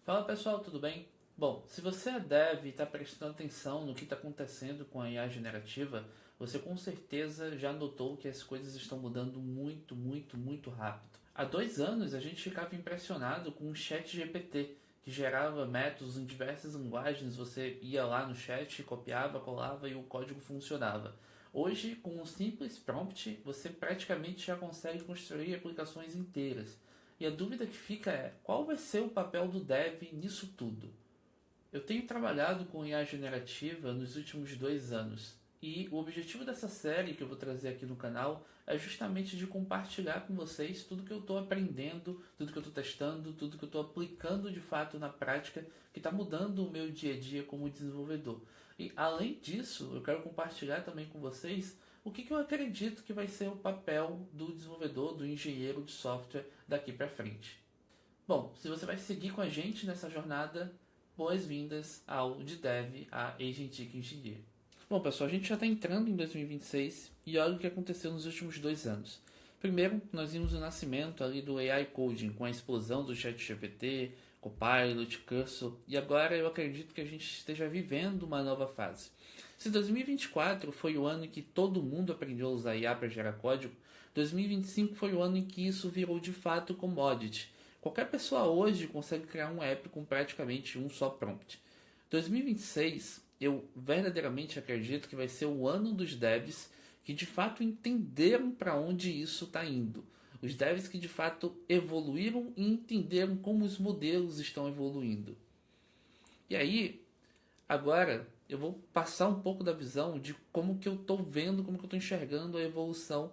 Fala pessoal, tudo bem? Bom, se você é dev e está prestando atenção no que está acontecendo com a IA generativa, você com certeza já notou que as coisas estão mudando muito, muito, muito rápido. Há 2 anos a gente ficava impressionado com o chat GPT, que gerava métodos em diversas linguagens, você ia lá no chat, copiava, colava e o código funcionava. Hoje, com um simples prompt, você praticamente já consegue construir aplicações inteiras. E a dúvida que fica é: qual vai ser o papel do dev nisso tudo? Eu tenho trabalhado com IA generativa nos últimos 2 anos. E o objetivo dessa série que eu vou trazer aqui no canal é justamente de compartilhar com vocês tudo que eu estou aprendendo, tudo que eu estou testando, tudo que eu estou aplicando de fato na prática, que está mudando o meu dia a dia como desenvolvedor. E além disso, eu quero compartilhar também com vocês o que eu acredito que vai ser o papel do desenvolvedor, do engenheiro de software daqui para frente. Bom, se você vai seguir com a gente nessa jornada, boas-vindas ao de Dev a Agentic Engineer. Bom, pessoal, a gente já está entrando em 2026 e olha o que aconteceu nos últimos 2 anos. Primeiro, nós vimos o nascimento ali do AI Coding, com a explosão do ChatGPT, Copilot, Cursor, e agora eu acredito que a gente esteja vivendo uma nova fase. Se 2024 foi o ano em que todo mundo aprendeu a usar IA para gerar código, 2025 foi o ano em que isso virou de fato commodity. Qualquer pessoa hoje consegue criar um app com praticamente um só prompt. 2026, eu verdadeiramente acredito que vai ser o ano dos devs que de fato entenderam para onde isso está indo. Os devs que de fato evoluíram e entenderam como os modelos estão evoluindo. E aí, agora eu vou passar um pouco da visão de como que eu estou vendo, como que eu estou enxergando a evolução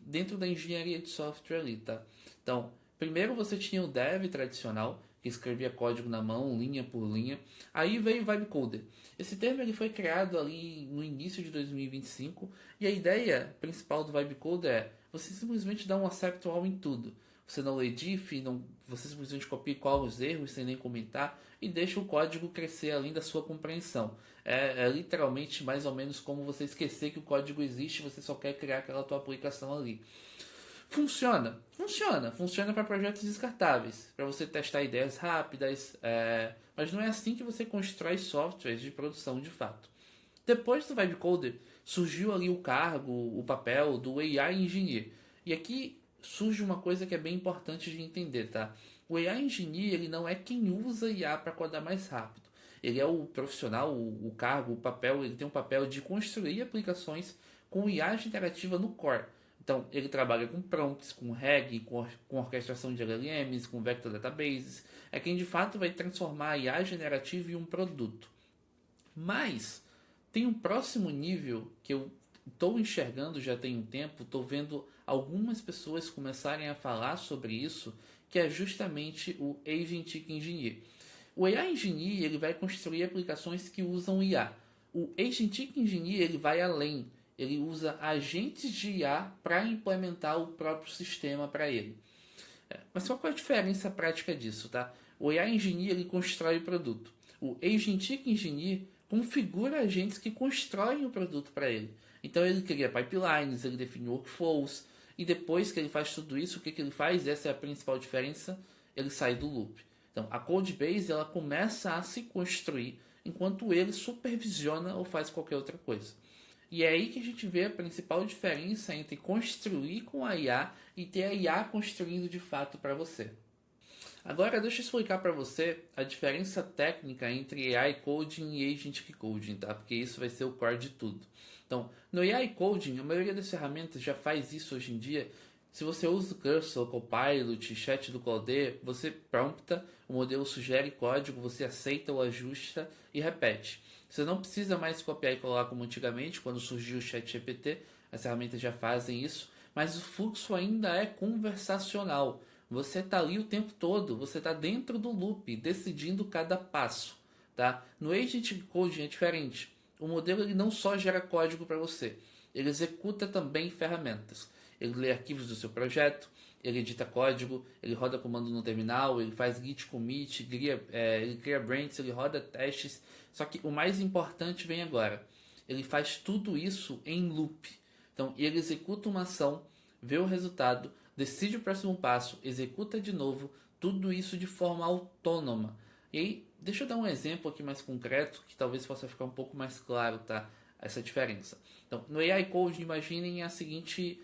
dentro da engenharia de software ali, tá? Então, primeiro você tinha o dev tradicional, que escrevia código na mão, linha por linha. Aí veio o Vibe Coder. Esse termo ele foi criado ali no início de 2025 e a ideia principal do Vibe Coder é você simplesmente dar um accept all em tudo. Você não lê diff, você simplesmente copia e cola os erros sem nem comentar e deixa o código crescer além da sua compreensão. É literalmente mais ou menos como você esquecer que o código existe, você só quer criar aquela tua aplicação ali. Funciona para projetos descartáveis, para você testar ideias rápidas, mas não é assim que você constrói softwares de produção de fato. Depois do Vibe Coder, surgiu ali o cargo, o papel do AI Engineer. E aqui surge uma coisa que é bem importante de entender, tá? O AI Engineer ele não é quem usa IA para codar mais rápido. Ele é o profissional, o cargo, o papel, ele tem um papel de construir aplicações com IA generativa no core. Então, ele trabalha com prompts, com RAG, com orquestração de LLMs, com vector databases. É quem de fato vai transformar a IA generativa em um produto. Mas tem um próximo nível que eu estou enxergando já tem um tempo, estou vendo algumas pessoas começarem a falar sobre isso, que é justamente o Agentic Engineer. O AI Engineer ele vai construir aplicações que usam IA. O Agentic Engineer ele vai além. Ele usa agentes de IA para implementar o próprio sistema para ele. Mas qual é a diferença prática disso, tá? O AI Engineer ele constrói o produto. O Agentic Engineer configura agentes que constroem o produto para ele. Então ele cria pipelines, ele define workflows, e depois que ele faz tudo isso, o que ele faz? Essa é a principal diferença, ele sai do loop. Então a codebase ela começa a se construir enquanto ele supervisiona ou faz qualquer outra coisa. E é aí que a gente vê a principal diferença entre construir com a IA e ter a IA construindo de fato para você. Agora deixa eu explicar para você a diferença técnica entre AI Coding e Agentic Coding, tá? Porque isso vai ser o core de tudo. Então, no AI Coding, a maioria das ferramentas já faz isso hoje em dia. Se você usa o Cursor, Copilot, Chat do Claude, você prompta, o modelo sugere código, você aceita ou ajusta e repete. Você não precisa mais copiar e colar como antigamente, quando surgiu o ChatGPT, as ferramentas já fazem isso, mas o fluxo ainda é conversacional. Você está ali o tempo todo, você está dentro do loop, decidindo cada passo. Tá? No Agent Coding é diferente. O modelo ele não só gera código para você, ele executa também ferramentas. Ele lê arquivos do seu projeto, ele edita código, ele roda comando no terminal, ele faz git commit, ele cria branches, ele roda testes. Só que o mais importante vem agora. Ele faz tudo isso em loop. Então ele executa uma ação, vê o resultado, decide o próximo passo, executa de novo, tudo isso de forma autônoma. E aí, deixa eu dar um exemplo aqui mais concreto, que talvez possa ficar um pouco mais claro, tá? Essa diferença. Então, no AI Code, imaginem o seguinte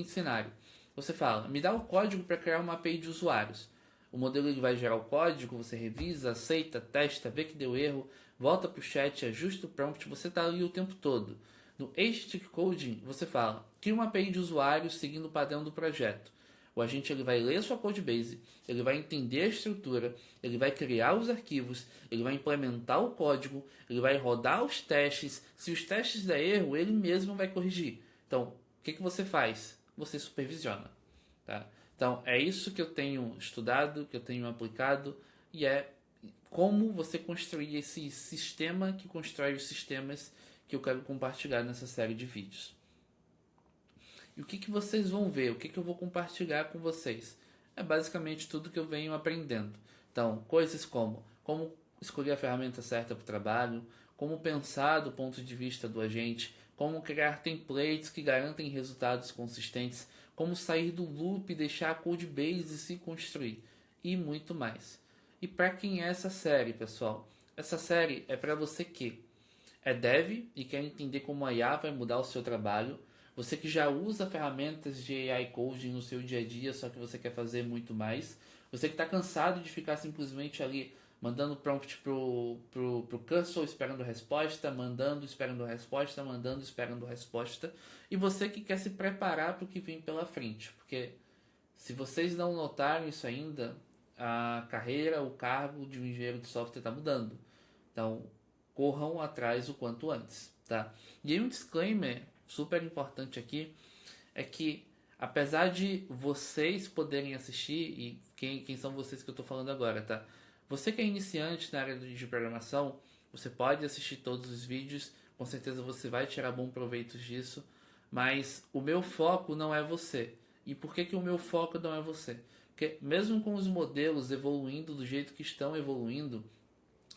cenário. Você fala, me dá o código para criar uma API de usuários. O modelo ele vai gerar o código, você revisa, aceita, testa, vê que deu erro, volta para o chat, ajusta o prompt, você está ali o tempo todo. No Agentic Coding, você fala, cria uma API de usuários seguindo o padrão do projeto. O agente ele vai ler sua codebase, ele vai entender a estrutura, ele vai criar os arquivos, ele vai implementar o código, ele vai rodar os testes. Se os testes der erro, ele mesmo vai corrigir. Então, o que você faz? Você supervisiona. Tá? Então, é isso que eu tenho estudado, que eu tenho aplicado, e é como você construir esse sistema que constrói os sistemas que eu quero compartilhar nessa série de vídeos. E o que vocês vão ver? O que eu vou compartilhar com vocês? É basicamente tudo que eu venho aprendendo. Então, coisas como escolher a ferramenta certa para o trabalho, como pensar do ponto de vista do agente, como criar templates que garantem resultados consistentes, como sair do loop e deixar a codebase se construir e muito mais. E para quem é essa série, pessoal? Essa série é para você que é dev e quer entender como a IA vai mudar o seu trabalho. Você que já usa ferramentas de AI Coding no seu dia a dia, só que você quer fazer muito mais. Você que está cansado de ficar simplesmente ali mandando prompt pro cursor esperando resposta, mandando esperando resposta, mandando esperando resposta. E você que quer se preparar para o que vem pela frente. Porque se vocês não notaram isso ainda, a carreira, o cargo de um engenheiro de software está mudando. Então, corram atrás o quanto antes, tá? E aí um disclaimer super importante aqui é que apesar de vocês poderem assistir, e quem são vocês que eu estou falando agora, tá? Você que é iniciante na área de programação, você pode assistir todos os vídeos, com certeza você vai tirar bom proveito disso, mas o meu foco não é você. E por que o meu foco não é você? Porque mesmo com os modelos evoluindo do jeito que estão evoluindo,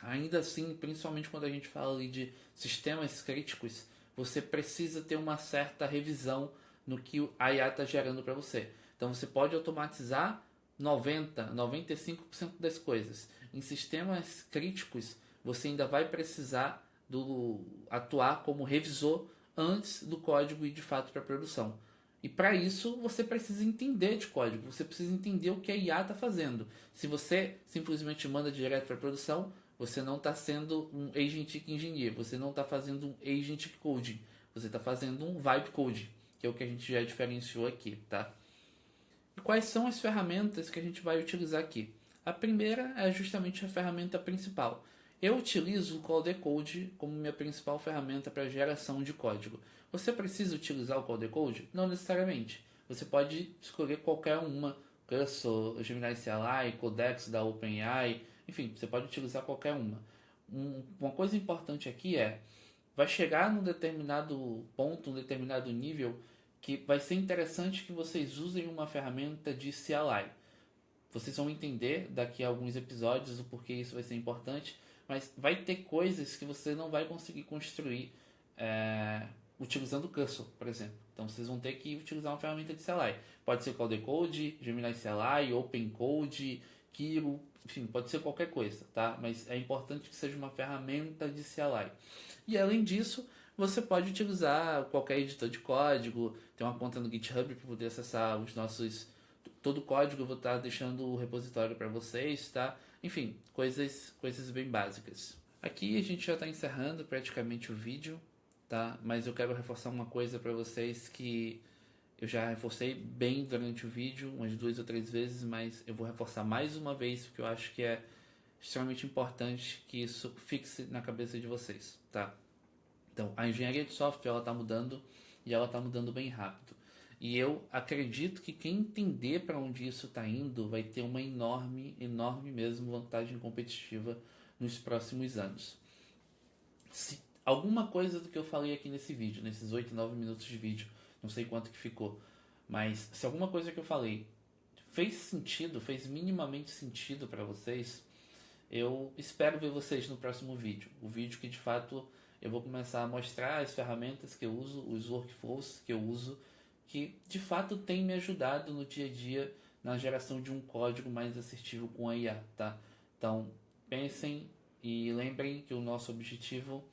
ainda assim, principalmente quando a gente fala ali de sistemas críticos, você precisa ter uma certa revisão no que a IA está gerando para você. Então você pode automatizar 95% das coisas. Em sistemas críticos, você ainda vai precisar atuar como revisor antes do código ir de fato para a produção. E para isso você precisa entender de código, você precisa entender o que a IA está fazendo. Se você simplesmente manda direto para a produção, você não está sendo um agentic engineer, você não está fazendo um agentic coding, você está fazendo um vibe coding, que é o que a gente já diferenciou aqui, tá? E quais são as ferramentas que a gente vai utilizar aqui? A primeira é justamente a ferramenta principal. Eu utilizo o Codecode como minha principal ferramenta para geração de código. Você precisa utilizar o Codecode? Não necessariamente. Você pode escolher qualquer uma, Cursor, Gemini CLI, Codex da OpenAI, enfim, você pode utilizar qualquer uma. Uma coisa importante aqui vai chegar num determinado ponto, um determinado nível, que vai ser interessante que vocês usem uma ferramenta de CLI. Vocês vão entender daqui a alguns episódios o porquê isso vai ser importante, mas vai ter coisas que você não vai conseguir construir utilizando o Cursor, por exemplo. Então vocês vão ter que utilizar uma ferramenta de CLI. Pode ser Codecode, Gemini CLI, OpenCode, Kiro, enfim, pode ser qualquer coisa, tá? Mas é importante que seja uma ferramenta de CLI. E além disso, você pode utilizar qualquer editor de código, tem uma conta no GitHub para poder acessar todo o código, eu vou estar deixando o repositório para vocês, tá? Enfim, coisas bem básicas. Aqui a gente já está encerrando praticamente o vídeo, tá? Mas eu quero reforçar uma coisa para vocês que eu já reforcei bem durante o vídeo, umas 2 ou 3 vezes, mas eu vou reforçar mais uma vez, porque eu acho que é extremamente importante que isso fixe na cabeça de vocês, tá? Então, a engenharia de software, ela está mudando, e ela está mudando bem rápido. E eu acredito que quem entender para onde isso está indo vai ter uma enorme, enorme mesmo vantagem competitiva nos próximos anos. Se alguma coisa do que eu falei aqui nesse vídeo, nesses 8, 9 minutos de vídeo, não sei quanto que ficou, mas se alguma coisa que eu falei fez sentido, fez minimamente sentido para vocês, eu espero ver vocês no próximo vídeo. O vídeo que de fato eu vou começar a mostrar as ferramentas que eu uso, os workflows que eu uso, que de fato tem me ajudado no dia a dia na geração de um código mais assertivo com a IA, tá? Então, pensem e lembrem que o nosso objetivo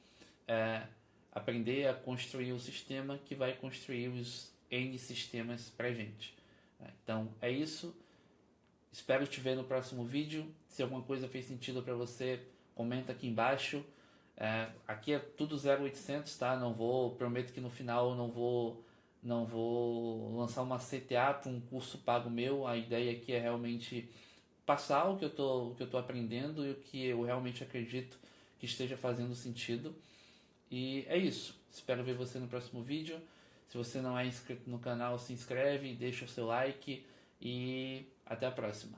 é aprender a construir o sistema que vai construir os N sistemas pra gente. Então, é isso. Espero te ver no próximo vídeo. Se alguma coisa fez sentido para você, comenta aqui embaixo. Aqui é tudo 0800, tá? Prometo que no final eu não vou lançar uma CTA para um curso pago meu. A ideia aqui é realmente passar o que eu tô aprendendo e o que eu realmente acredito que esteja fazendo sentido. E é isso. Espero ver você no próximo vídeo. Se você não é inscrito no canal, se inscreve, deixa o seu like e até a próxima.